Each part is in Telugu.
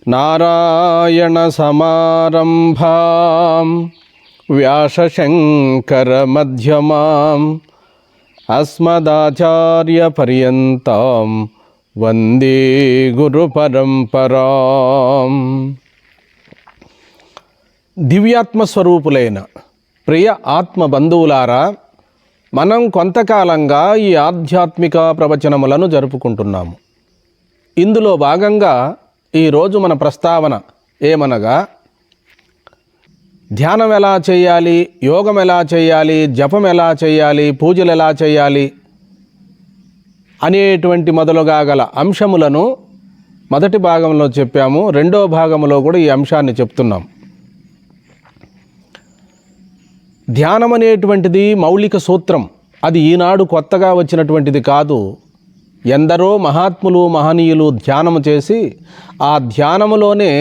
నారాయణ సమారంభాం వ్యాసశంకర మధ్యమాం అస్మదాచార్య పర్యంతం వందే గురు పరంపరాం. దివ్యాత్మస్వరూపులైన ప్రియ ఆత్మ బంధువులారా, మనం కొంతకాలంగా ఈ ఆధ్యాత్మిక ప్రవచనములను జరుపుకుంటున్నాము. ఇందులో భాగంగా ఈరోజు మన ప్రస్తావన ఏమనగా, ధ్యానం ఎలా చేయాలి, యోగం ఎలా చేయాలి, జపం ఎలా చేయాలి, పూజలు ఎలా చేయాలి అనేటువంటి మొదలుగా గల అంశములను మొదటి భాగంలో చెప్పాము. రెండో భాగంలో కూడా ఈ అంశాన్ని చెప్తున్నాం. ధ్యానం అనేటువంటిది మౌలిక సూత్రం. అది ఈనాడు కొత్తగా వచ్చినటువంటిది కాదు. ఎందరో మహాత్ములు మహనీయులు ధ్యానము చేసి ఆ ధ్యానములోనే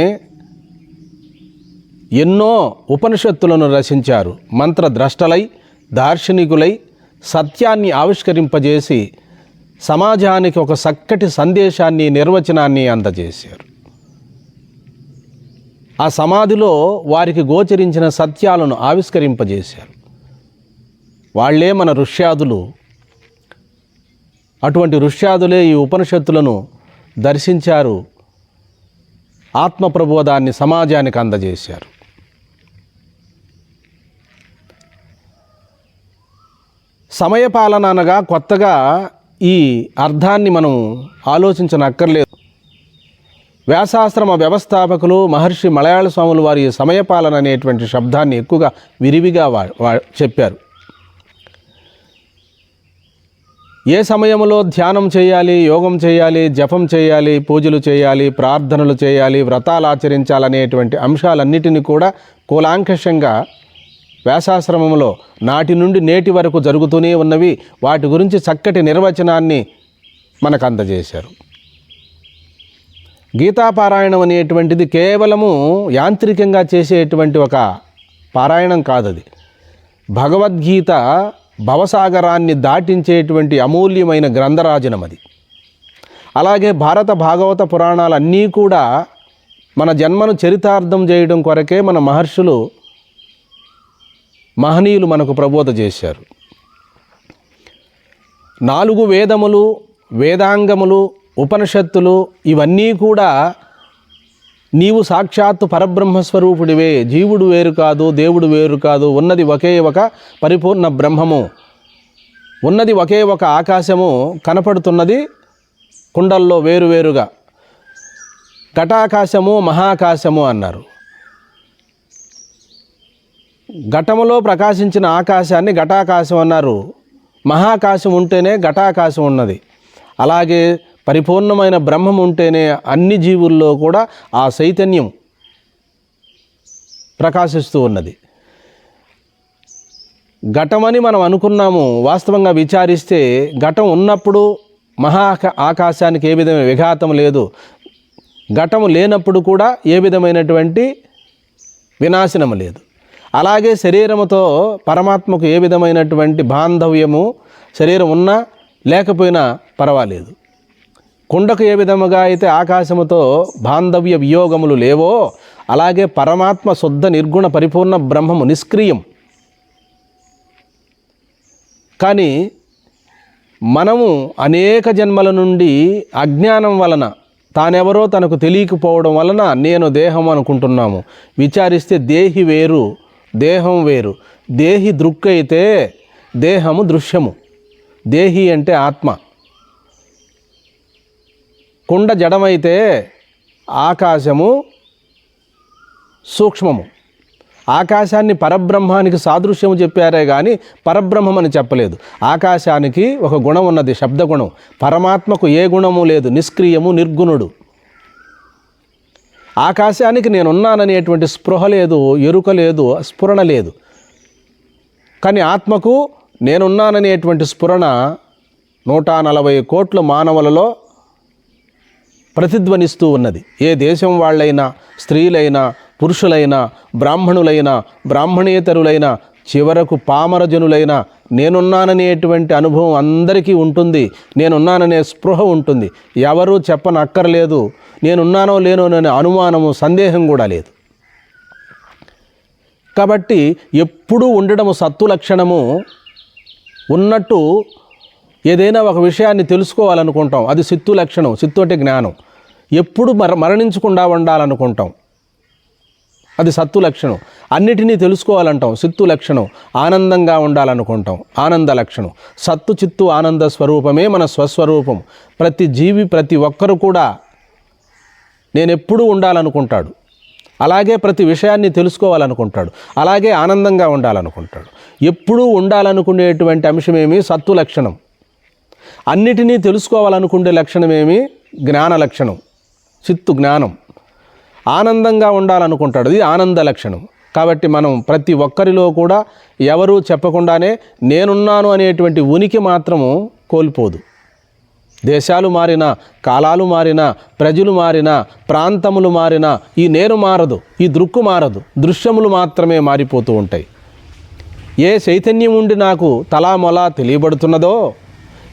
ఎన్నో ఉపనిషత్తులను రచించారు. మంత్రద్రష్టలై, దార్శనికులై సత్యాన్ని ఆవిష్కరింపజేసి సమాజానికి ఒక చక్కటి సందేశాన్ని, నిర్వచనాన్ని అందజేశారు. ఆ సమాధిలో వారికి గోచరించిన సత్యాలను ఆవిష్కరింపజేశారు. వాళ్ళే మన ఋష్యాదులు. అటువంటి ఋష్యాదులే ఈ ఉపనిషత్తులను దర్శించారు, ఆత్మప్రబోధాన్ని సమాజానికి అందజేశారు. సమయపాలన అనగా కొత్తగా ఈ అర్థాన్ని మనం ఆలోచించనక్కర్లేదు. వ్యాసాశ్రమ వ్యవస్థాపకులు మహర్షి మలయాళ స్వాములు వారి సమయపాలన అనేటువంటి శబ్దాన్ని ఎక్కువగా విరివిగా చెప్పారు. ఏ సమయంలో ధ్యానం చేయాలి, యోగం చేయాలి, జపం చేయాలి, పూజలు చేయాలి, ప్రార్థనలు చేయాలి, వ్రతాలు ఆచరించాలనేటువంటి అంశాలన్నిటినీ కూడా కూలాంకషంగా వ్యాసాశ్రమంలో నాటి నుండి నేటి వరకు జరుగుతూనే ఉన్నవి. వాటి గురించి చక్కటి నిర్వచనాన్ని మనకు అందజేశారు. గీతాపారాయణం అనేటువంటిది కేవలము యాంత్రికంగా చేసేటువంటి ఒక పారాయణం కాదది. భగవద్గీత భవసాగరాన్ని దాటించేటువంటి అమూల్యమైన గ్రంథరాజనం అది. అలాగే భారత భాగవత పురాణాలన్నీ కూడా మన జన్మను చరితార్థం చేయడం కొరకే మన మహర్షులు, మహనీయులు మనకు ప్రబోధ చేశారు. 4 వేదములు, వేదాంగములు, ఉపనిషత్తులు ఇవన్నీ కూడా నీవు సాక్షాత్తు పరబ్రహ్మస్వరూపుడివే, జీవుడు వేరు కాదు, దేవుడు వేరు కాదు, ఉన్నది ఒకే ఒక పరిపూర్ణ బ్రహ్మము, ఉన్నది ఒకే ఒక ఆకాశము, కనపడుతున్నది కుండల్లో వేరువేరుగా. ఘటాకాశము, మహాకాశము అన్నారు. ఘటములో ప్రకాశించిన ఆకాశాన్ని ఘటాకాశం అన్నారు. మహాకాశం ఉంటేనే ఘటాకాశం ఉన్నది. అలాగే పరిపూర్ణమైన బ్రహ్మం ఉంటేనే అన్ని జీవుల్లో కూడా ఆ చైతన్యం ప్రకాశిస్తూ ఉన్నది. ఘటమని మనం అనుకున్నాము. వాస్తవంగా విచారిస్తే ఘటం ఉన్నప్పుడు ఆకాశానికి ఏ విధమైన విఘాతం లేదు. ఘటము లేనప్పుడు కూడా ఏ విధమైనటువంటి వినాశనము లేదు. అలాగే శరీరముతో పరమాత్మకు ఏ విధమైనటువంటి బాంధవ్యము, శరీరం ఉన్నా లేకపోయినా పర్వాలేదు. కుండకు ఏ విధముగా అయితే ఆకాశముతో బాంధవ్య వియోగములు లేవో, అలాగే పరమాత్మ శుద్ధ నిర్గుణ పరిపూర్ణ బ్రహ్మము నిష్క్రియం. కానీ మనము అనేక జన్మల నుండి అజ్ఞానం వలన, తానెవరో తనకు తెలియకపోవడం వలన నేను దేహం అనుకుంటున్నాము. విచారిస్తే దేహి వేరు, దేహం వేరు. దేహి దృక్కైతే దేహము దృశ్యము. దేహి అంటే ఆత్మ. కుండ జడమైతే ఆకాశము సూక్ష్మము. ఆకాశాన్ని పరబ్రహ్మానికి సాదృశ్యము చెప్పారే కానీ పరబ్రహ్మం అని చెప్పలేదు. ఆకాశానికి ఒక గుణం ఉన్నది, శబ్దగుణం. పరమాత్మకు ఏ గుణము లేదు, నిష్క్రియము, నిర్గుణుడు. ఆకాశానికి నేనున్నాననేటువంటి స్పృహ లేదు, ఎరుక లేదు, స్ఫురణ లేదు. కానీ ఆత్మకు నేనున్నాననేటువంటి స్ఫురణ 140 కోట్ల మానవులలో ప్రతిధ్వనిస్తూ ఉన్నది. ఏ దేశం వాళ్ళైనా, స్త్రీలైనా, పురుషులైనా, బ్రాహ్మణులైనా, బ్రాహ్మణేతరులైన చివరకు పామరజనులైన నేనున్నాననేటువంటి అనుభవం అందరికీ ఉంటుంది, నేనున్నాననే స్పృహ ఉంటుంది. ఎవరూ చెప్పనక్కర్లేదు, నేనున్నానో లేనో అనే అనుమానము సందేహం కూడా లేదు. కాబట్టి ఎప్పుడూ ఉండడము సత్తు లక్షణము ఉన్నట్టు ఏదైనా ఒక విషయాన్ని తెలుసుకోవాలనుకుంటాం, అది సిత్తు లక్షణం. సిత్తు అంటే జ్ఞానం. ఎప్పుడు మరణించకుండా ఉండాలనుకుంటాం, అది సత్తు లక్షణం. అన్నిటినీ తెలుసుకోవాలంటాం, సిత్తు లక్షణం. ఆనందంగా ఉండాలనుకుంటాం, ఆనంద లక్షణం. సత్తు చిత్తు ఆనంద స్వరూపమే మన స్వస్వరూపం. ప్రతి జీవి, ప్రతి ఒక్కరు కూడా నేనెప్పుడూ ఉండాలనుకుంటాడు, అలాగే ప్రతి విషయాన్ని తెలుసుకోవాలనుకుంటాడు, అలాగే ఆనందంగా ఉండాలనుకుంటాడు. ఎప్పుడూ ఉండాలనుకునేటువంటి అంశమేమి? సత్తు లక్షణం. అన్నిటినీ తెలుసుకోవాలనుకునే లక్షణమేమి? జ్ఞాన లక్షణం, చిత్తు జ్ఞానం. ఆనందంగా ఉండాలనుకుంటాడు, ఇది ఆనంద లక్షణం. కాబట్టి మనం ప్రతి ఒక్కరిలో కూడా ఎవరూ చెప్పకుండానే నేనున్నాను అనేటువంటి ఉనికి మాత్రము కోల్పోదు. దేశాలు మారినా, కాలాలు మారినా, ప్రజలు మారినా, ప్రాంతములు మారినా ఈ నేను మారదు, ఈ దృక్కు మారదు, దృశ్యములు మాత్రమే మారిపోతూ ఉంటాయి. ఏ చైతన్యం ఉండి నాకు తలామొలా తెలియబడుతున్నదో,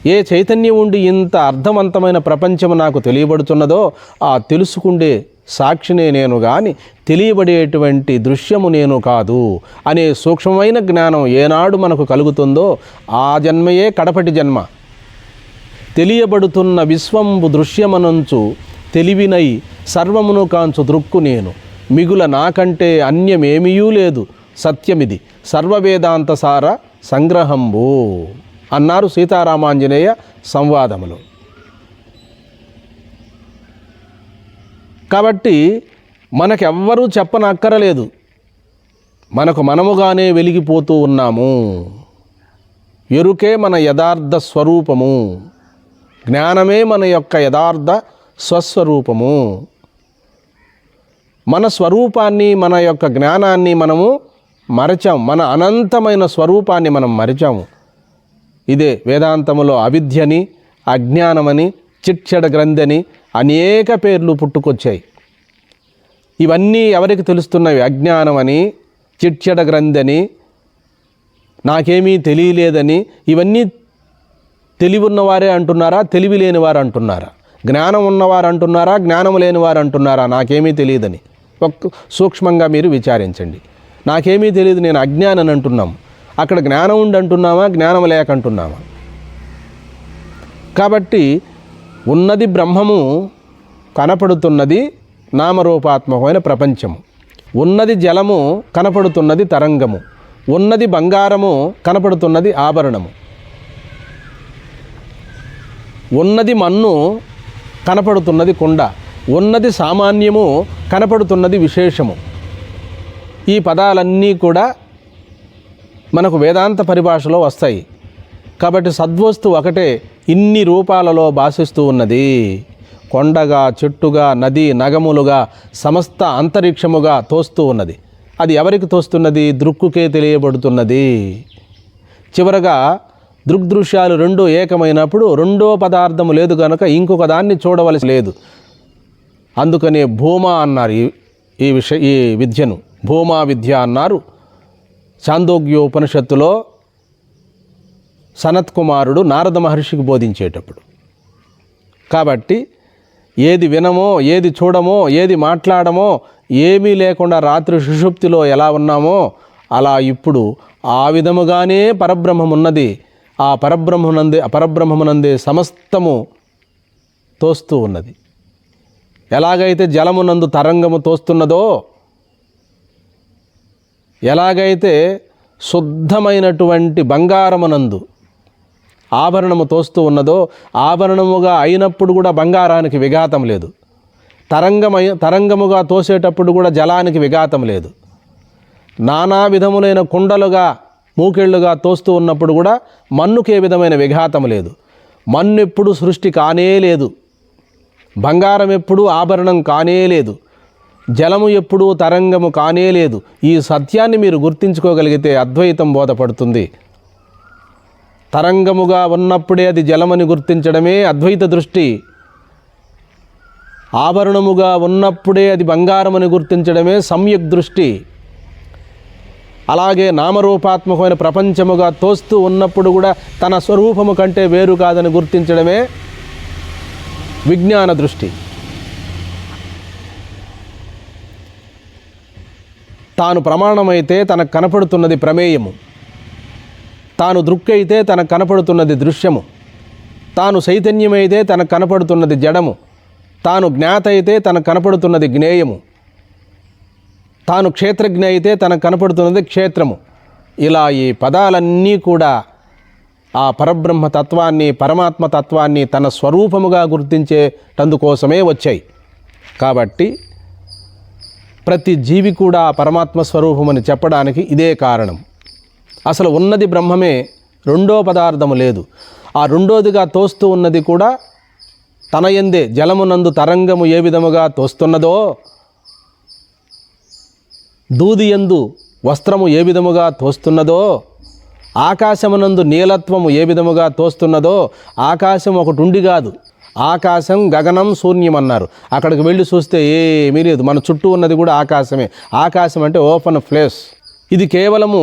ఏ చైతన్యం ఉండి ఇంత అర్థవంతమైన ప్రపంచం నాకు తెలియబడుతున్నదో, ఆ తెలుసుకుండే సాక్షినే నేను గాని తెలియబడేటువంటి దృశ్యము నేను కాదు అనే సూక్ష్మమైన జ్ఞానం ఏనాడు మనకు కలుగుతుందో ఆ జన్మయే కడపటి జన్మ. తెలియబడుతున్న విశ్వంబు దృశ్యమనంచు తెలివినై సర్వమును కాంచు దృక్కు నేను, మిగుల నాకంటే అన్యమేమీయూ లేదు సత్యమిది సర్వవేదాంత సార సంగ్రహంబు అన్నారు సీతారామాంజనేయ సంవాదములు. కాబట్టి మనకెవ్వరూ చెప్పనక్కరలేదు, మనకు మనముగానే వెలిగిపోతూ ఉన్నాము. ఎరుకే మన యథార్థ స్వరూపము, జ్ఞానమే మన యొక్క యథార్థ స్వస్వరూపము. మన స్వరూపాన్ని, మన యొక్క జ్ఞానాన్ని మనము మరచాము, మన అనంతమైన స్వరూపాన్ని మనం మరిచాము. ఇదే వేదాంతములో అవిద్యని, అజ్ఞానమని, చిట్చెడ గ్రంథని అనేక పేర్లు పుట్టుకొచ్చాయి. ఇవన్నీ ఎవరికి తెలుస్తున్నవి? అజ్ఞానమని, చిట్చెడ గ్రంథని, నాకేమీ తెలియలేదని. ఇవన్నీ తెలివి ఉన్నవారే అంటున్నారా, తెలివి లేనివారు అంటున్నారా? జ్ఞానం ఉన్నవారు అంటున్నారా, జ్ఞానం లేనివారు అంటున్నారా? నాకేమీ తెలియదని ఒక్క సూక్ష్మంగా మీరు విచారించండి. నాకేమీ తెలియదు, నేను అజ్ఞానని అంటున్నాం. అక్కడ జ్ఞానం ఉండి అంటున్నామా, జ్ఞానం లేక అంటున్నామా? కాబట్టి ఉన్నది బ్రహ్మము, కనపడుతున్నది నామరూపాత్మకమైన ప్రపంచము. ఉన్నది జలము, కనపడుతున్నది తరంగము. ఉన్నది బంగారము, కనపడుతున్నది ఆభరణము. ఉన్నది మన్ను, కనపడుతున్నది కుండ. ఉన్నది సామాన్యము, కనపడుతున్నది విశేషము. ఈ పదాలన్నీ కూడా మనకు వేదాంత పరిభాషలో వస్తాయి. కాబట్టి సద్వస్తు ఒకటే ఇన్ని రూపాలలో భాషిస్తూ ఉన్నది. కొండగా, చెట్టుగా, నది, నగములుగా, సమస్త అంతరిక్షముగా తోస్తూ ఉన్నది. అది ఎవరికి తోస్తున్నది? దృక్కుకే తెలియబడుతున్నది. చివరగా దృగ్దృశ్యాలు రెండూ ఏకమైనప్పుడు రెండో పదార్థము లేదు కనుక ఇంకొక దాన్ని చూడవలసి లేదు. అందుకనే భూమా అన్నారు ఈ విద్యను, భూమా విద్య అన్నారు. చాందోగ్యోపనిషత్తులో సనత్ కుమారుడు నారద మహర్షికి బోధించేటప్పుడు. కాబట్టి ఏది వినమో, ఏది చూడమో, ఏది మాట్లాడమో ఏమీ లేకుండా రాత్రి సుషుప్తిలో ఎలా ఉన్నామో అలా ఇప్పుడు ఆ విధముగానే పరబ్రహ్మమున్నది. ఆ పరబ్రహ్మమునందే సమస్తము తోస్తూ ఉన్నది. ఎలాగైతే జలమునందు తరంగము తోస్తున్నదో, ఎలాగైతే శుద్ధమైనటువంటి బంగారమునందు ఆభరణము తోస్తూ ఉన్నదో, ఆభరణముగా అయినప్పుడు కూడా బంగారానికి విఘాతం లేదు. తరంగముగా తోసేటప్పుడు కూడా జలానికి విఘాతం లేదు. నానా విధములైన కుండలుగా, మూకెళ్ళుగా తోస్తూ ఉన్నప్పుడు కూడా మన్నుకే విధమైన విఘాతం లేదు. మన్ను ఎప్పుడు సృష్టి కానే లేదు, బంగారం ఎప్పుడు ఆభరణం కానే లేదు, జలము ఎప్పుడూ తరంగము కానే లేదు. ఈ సత్యాన్ని మీరు గుర్తించుకోగలిగితే అద్వైతం బోధపడుతుంది. తరంగముగా ఉన్నప్పుడే అది జలమని గుర్తించడమే అద్వైత దృష్టి. ఆభరణముగా ఉన్నప్పుడే అది బంగారమని గుర్తించడమే సమ్యక్ దృష్టి. అలాగే నామరూపాత్మకమైన ప్రపంచముగా తోస్తూ ఉన్నప్పుడు కూడా తన స్వరూపము కంటే వేరు కాదని గుర్తించడమే విజ్ఞాన దృష్టి. తాను ప్రమాణమైతే తనకు కనపడుతున్నది ప్రమేయము, తాను దృక్కైతే తనకు కనపడుతున్నది దృశ్యము, తాను చైతన్యమైతే తనకు కనపడుతున్నది జడము, తాను జ్ఞాత అయితే తనకు కనపడుతున్నది జ్ఞేయము, తాను క్షేత్రజ్ఞ అయితే తనకు కనపడుతున్నది క్షేత్రము. ఇలా ఈ పదాలన్నీ కూడా ఆ పరబ్రహ్మ తత్వాన్ని, పరమాత్మ తత్వాన్ని తన స్వరూపముగా గుర్తించేటందుకోసమే వచ్చాయి. కాబట్టి ప్రతి జీవి కూడా పరమాత్మ స్వరూపమని చెప్పడానికి ఇదే కారణం. అసలు ఉన్నది బ్రహ్మమే, రెండో పదార్థము లేదు. ఆ రెండోదిగా తోస్తూ ఉన్నది కూడా తన యందే. జలమునందు తరంగము ఏ విధముగా తోస్తున్నదో, దూదియందు వస్త్రము ఏ విధముగా తోస్తున్నదో, ఆకాశమునందు నీలత్వము ఏ విధముగా తోస్తున్నదో, ఆకాశం ఒకటి ఉండి కాదు, ఆకాశం గగనం శూన్యం అన్నారు. అక్కడికి వెళ్ళి చూస్తే ఏమీ లేదు, మన చుట్టూ ఉన్నది కూడా ఆకాశమే. ఆకాశం అంటే ఓపెన్ ప్లేస్. ఇది కేవలము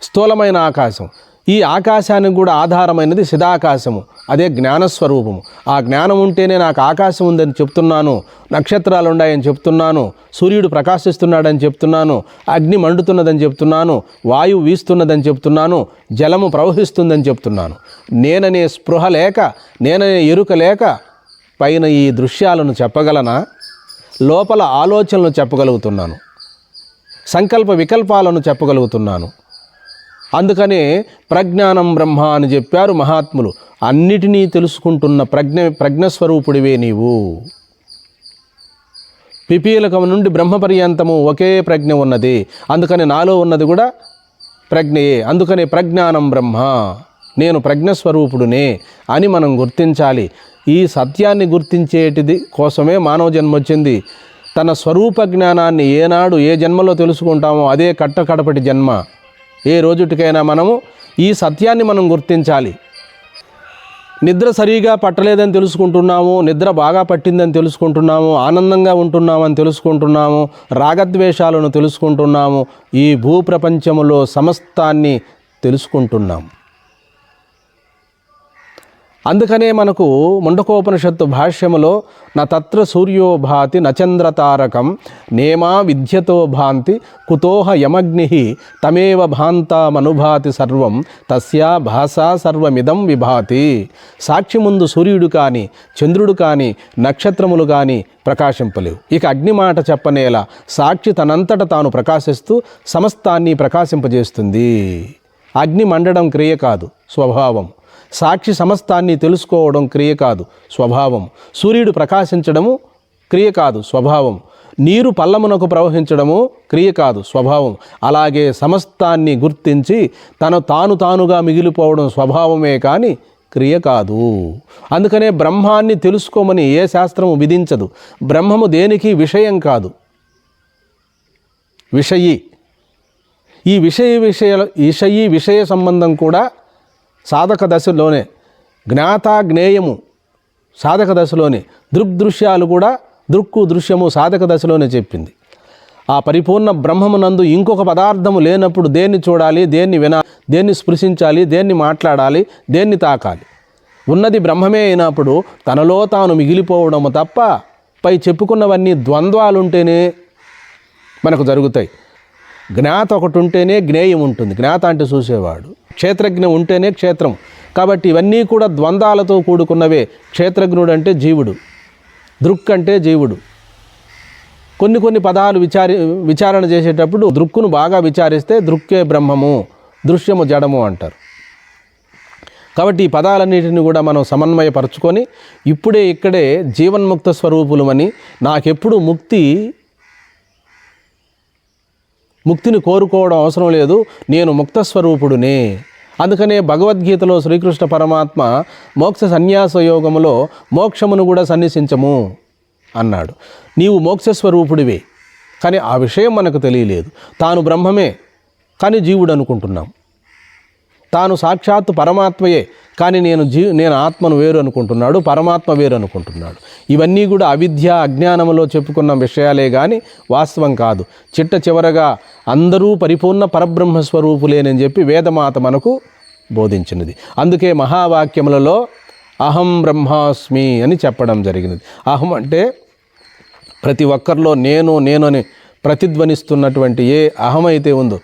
స్థూలమైన ఆకాశం. ఈ ఆకాశానికి కూడా ఆధారమైనది చిదాకాశము, అదే జ్ఞానస్వరూపము. ఆ జ్ఞానం ఉంటేనే నాకు ఆకాశం ఉందని చెప్తున్నాను, నక్షత్రాలు ఉన్నాయని చెప్తున్నాను, సూర్యుడు ప్రకాశిస్తున్నాడని చెప్తున్నాను, అగ్ని మండుతున్నదని చెప్తున్నాను, వాయువు వీస్తున్నదని చెప్తున్నాను, జలము ప్రవహిస్తుందని చెప్తున్నాను. నేననే స్పృహ లేక, నేననే ఎరుక లేక పైన ఈ దృశ్యాలను చెప్పగలనా? లోపల ఆలోచనలు చెప్పగలుగుతున్నాను, సంకల్ప వికల్పాలను చెప్పగలుగుతున్నాను. అందుకనే ప్రజ్ఞానం బ్రహ్మ అని చెప్పారు మహాత్ములు. అన్నిటినీ తెలుసుకుంటున్న ప్రజ్ఞస్వరూపుడివే నీవు. పిపీలకం నుండి బ్రహ్మ పర్యంతము ఒకే ప్రజ్ఞ ఉన్నది. అందుకని నాలో ఉన్నది కూడా ప్రజ్ఞయే. అందుకనే ప్రజ్ఞానం బ్రహ్మ, నేను ప్రజ్ఞస్వరూపుడునే అని మనం గుర్తించాలి. ఈ సత్యాన్ని గుర్తించేటిది కోసమే మానవ జన్మ వచ్చింది. తన స్వరూప జ్ఞానాన్ని ఏనాడు ఏ జన్మలో తెలుసుకుంటామో అదే కట్టకడపటి జన్మ. ఏ రోజుటికైనా మనము ఈ సత్యాన్ని మనం గుర్తించాలి. నిద్ర సరిగా పట్టలేదని తెలుసుకుంటున్నాము, నిద్ర బాగా పట్టిందని తెలుసుకుంటున్నాము, ఆనందంగా ఉంటున్నామని తెలుసుకుంటున్నాము, రాగద్వేషాలను తెలుసుకుంటున్నాము, ఈ భూప్రపంచములో సమస్తాన్ని తెలుసుకుంటున్నాము. అందుకనే మనకు ముండకోపనిషత్తు భాష్యములో న తత్ర సూర్యో భాతి నచంద్రతారకం నేమా విద్యతో భాంతి కుతోహ యమగ్ని తమేవ భాంతామనుభాతి సర్వం తస్యా భాసా సర్వమిదం విభాతి. సాక్షి ముందు సూర్యుడు కానీ, చంద్రుడు కానీ, నక్షత్రములు కానీ ప్రకాశింపలేవు. ఇక అగ్ని మాట చెప్పనేలా, సాక్షి తనంతట తాను ప్రకాశిస్తూ సమస్తాన్ని ప్రకాశింపజేస్తుంది. అగ్ని మండడం క్రియ కాదు, స్వభావం. సాక్షి సమస్తాన్ని తెలుసుకోవడం క్రియ కాదు, స్వభావం. సూర్యుడు ప్రకాశించడము క్రియ కాదు, స్వభావం. నీరు పల్లమునకు ప్రవహించడము క్రియ కాదు, స్వభావం. అలాగే సమస్తాన్ని గుర్తించి తానుగా మిగిలిపోవడం స్వభావమే కానీ క్రియ కాదు. అందుకనే బ్రహ్మాన్ని తెలుసుకోమని ఏ శాస్త్రము విధించదు. బ్రహ్మము దేనికి విషయం కాదు, విషయి. ఈ విషయ సంబంధం కూడా సాధక దశలోనే, జ్ఞాత జ్ఞేయము సాధక దశలోనే, దృగ్దృశ్యాలు కూడా దృక్కు దృశ్యము సాధక దశలోనే చెప్పింది. ఆ పరిపూర్ణ బ్రహ్మమునందు ఇంకొక పదార్థము లేనప్పుడు దేన్ని చూడాలి, దేన్ని వినాలి, దేన్ని స్పృశించాలి, దేన్ని మాట్లాడాలి, దేన్ని తాకాలి? ఉన్నది బ్రహ్మమే అయినప్పుడు తనలో తాను మిగిలిపోవడము తప్ప పై చెప్పుకున్నవన్నీ ద్వంద్వాలుంటేనే మనకు జరుగుతాయి. జ్ఞాత ఒకటి ఉంటేనే జ్ఞేయం ఉంటుంది. జ్ఞాత అంటే చూసేవాడు. క్షేత్రజ్ఞ ఉంటేనే క్షేత్రం. కాబట్టి ఇవన్నీ కూడా ద్వంద్వాలతో కూడుకున్నవే. క్షేత్రజ్ఞుడు అంటే జీవుడు, దృక్ అంటే జీవుడు. కొన్ని పదాలు విచారణ చేసేటప్పుడు దృక్కును బాగా విచారిస్తే దృక్కే బ్రహ్మము, దృశ్యము జడము అంటారు. కాబట్టి ఈ పదాలన్నిటిని కూడా మనం సమన్వయపరచుకొని ఇక్కడే జీవన్ముక్త స్వరూపులమని, నాకెప్పుడు ముక్తిని కోరుకోవడం అవసరం లేదు, నేను ముక్త స్వరూపుడునే. అందుకనే భగవద్గీతలో శ్రీకృష్ణ పరమాత్మ మోక్ష సన్యాస యోగములో మోక్షమును కూడా సన్నిసించము అన్నాడు. నీవు మోక్షస్వరూపుడివే, కానీ ఆ విషయం మనకు తెలియలేదు. తాను బ్రహ్మమే కానీ జీవుడు అనుకుంటున్నాం. తాను సాక్షాత్తు పరమాత్మయే కానీ నేను ఆత్మను వేరు అనుకుంటున్నాడు, పరమాత్మ వేరు అనుకుంటున్నాడు. ఇవన్నీ కూడా అవిద్య అజ్ఞానంలో చెప్పుకున్న విషయాలే కానీ వాస్తవం కాదు. చిట్ట చివరగా అందరూ పరిపూర్ణ పరబ్రహ్మ స్వరూపులేనని చెప్పి వేదమాత మనకు బోధించినది. అందుకే మహావాక్యములలో అహం బ్రహ్మాస్మి అని చెప్పడం జరిగినది. అహం అంటే ప్రతి ఒక్కరిలో నేను అని ప్రతిధ్వనిస్తున్నటువంటి ఏ అహం అయితే ఉందో,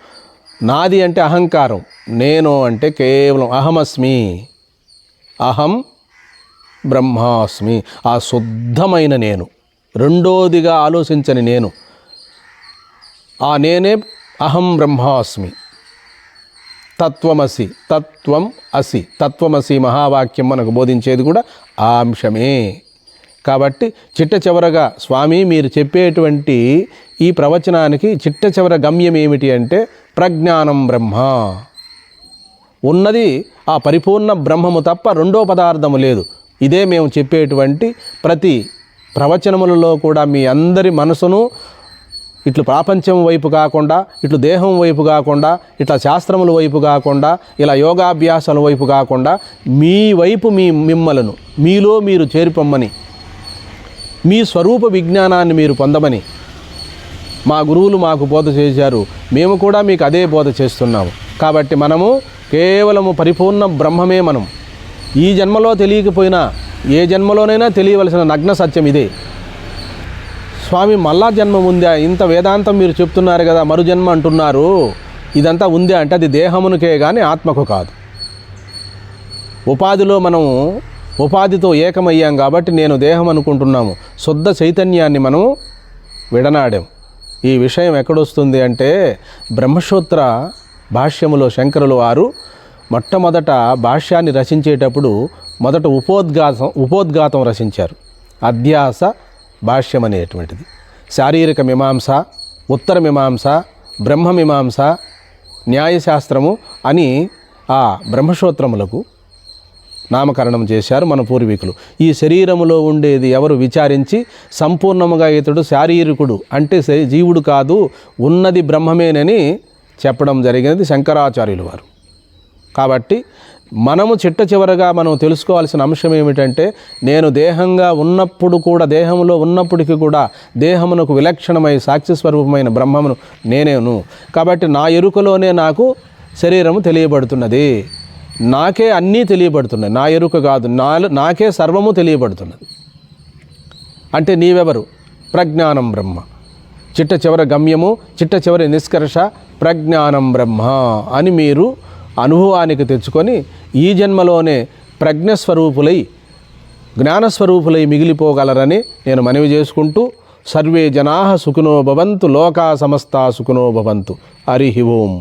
నాది అంటే అహంకారం, నేను అంటే కేవలం అహమస్మి, అహం బ్రహ్మాస్మి, ఆ శుద్ధమైన నేను, రెండోదిగా ఆలోచించని నేను, ఆ నేనే అహం బ్రహ్మాస్మి. తత్వమసి, తత్వం అసి, తత్వమసి మహావాక్యం మనకు బోధించేది కూడా ఆ అంశమే. కాబట్టి చిట్ట చివరగా స్వామి మీరు చెప్పేటువంటి ఈ ప్రవచనానికి చిట్ట చివర గమ్యం ఏమిటి అంటే ప్రజ్ఞానం బ్రహ్మ. ఉన్నది ఆ పరిపూర్ణ బ్రహ్మము తప్ప రెండో పదార్థము లేదు. ఇదే మేము చెప్పేటువంటి ప్రతి ప్రవచనములలో కూడా మీ అందరి మనసును ఇట్లు ప్రాపంచం వైపు కాకుండా, ఇట్లు దేహం వైపు కాకుండా, ఇట్లా శాస్త్రముల వైపు కాకుండా, ఇలా యోగాభ్యాసాల వైపు కాకుండా మీ వైపు మిమ్మలను మీలో మీరు చేరిపొమ్మని, మీ స్వరూప విజ్ఞానాన్ని మీరు పొందమని మా గురువులు మాకు బోధ చేశారు. మేము కూడా మీకు అదే బోధ చేస్తున్నాము. కాబట్టి మనము కేవలము పరిపూర్ణ బ్రహ్మమే. మనం ఈ జన్మలో తెలియకపోయినా ఏ జన్మలోనైనా తెలియవలసిన నగ్న సత్యం ఇదే. స్వామి మళ్ళా జన్మ ఉందా? ఇంత వేదాంతం మీరు చెప్తున్నారు కదా, మరు జన్మ అంటున్నారు, ఇదంతా ఉందా అంటే అది దేహమునికే కానీ ఆత్మకు కాదు. ఉపాధిలో మనము ఉపాధితో ఏకమయ్యాం కాబట్టి నేను దేహం అనుకుంటున్నాము. శుద్ధ చైతన్యాన్ని మనము విడనాడాం. ఈ విషయం ఎక్కడొస్తుంది అంటే బ్రహ్మసూత్ర భాష్యములో శంకరులు వారు మొట్టమొదట భాష్యాన్ని రచించేటప్పుడు మొదట ఉపోద్ఘాతం రచించారు. అధ్యాస భాష్యం అనేటువంటిది శారీరక మీమాంస, ఉత్తర మీమాంస, బ్రహ్మ మీమాంస, న్యాయశాస్త్రము అని ఆ బ్రహ్మసూత్రములకు నామకరణం చేశారు మన పూర్వీకులు. ఈ శరీరములో ఉండేది ఎవరు విచారించి సంపూర్ణముగా ఇతడు శారీరకుడు అంటే జీవుడు కాదు, ఉన్నది బ్రహ్మమేనని చెప్పడం జరిగినది శంకరాచార్యులు వారు. కాబట్టి మనము చిట్ట చివరగా మనం తెలుసుకోవాల్సిన అంశం ఏమిటంటే నేను దేహంగా ఉన్నప్పుడు కూడా, దేహంలో ఉన్నప్పటికీ కూడా దేహమునకు విలక్షణమై సాక్షి స్వరూపమైన బ్రహ్మమును నేనేను. కాబట్టి నా ఎరుకలోనే నాకు శరీరము తెలియబడుతున్నది, నాకే అన్నీ తెలియబడుతున్నాయి, నా ఎరుక కాదు, నాకే సర్వము తెలియబడుతున్నది. అంటే నీవెవరు? ప్రజ్ఞానం బ్రహ్మ. చిట్ట చివర గమ్యము, చిట్ట చివరి నిష్కర్ష ప్రజ్ఞానం బ్రహ్మ అని మీరు అనుభవానికి తెచ్చుకొని ఈ జన్మలోనే ప్రజ్ఞస్వరూపులై జ్ఞానస్వరూపులై మిగిలిపోగలరని నేను మనవి చేసుకుంటూ సర్వే జనాః సుఖినో భవంతు, లోకా సమస్తా సుఖినో భవంతు. హరి ఓం.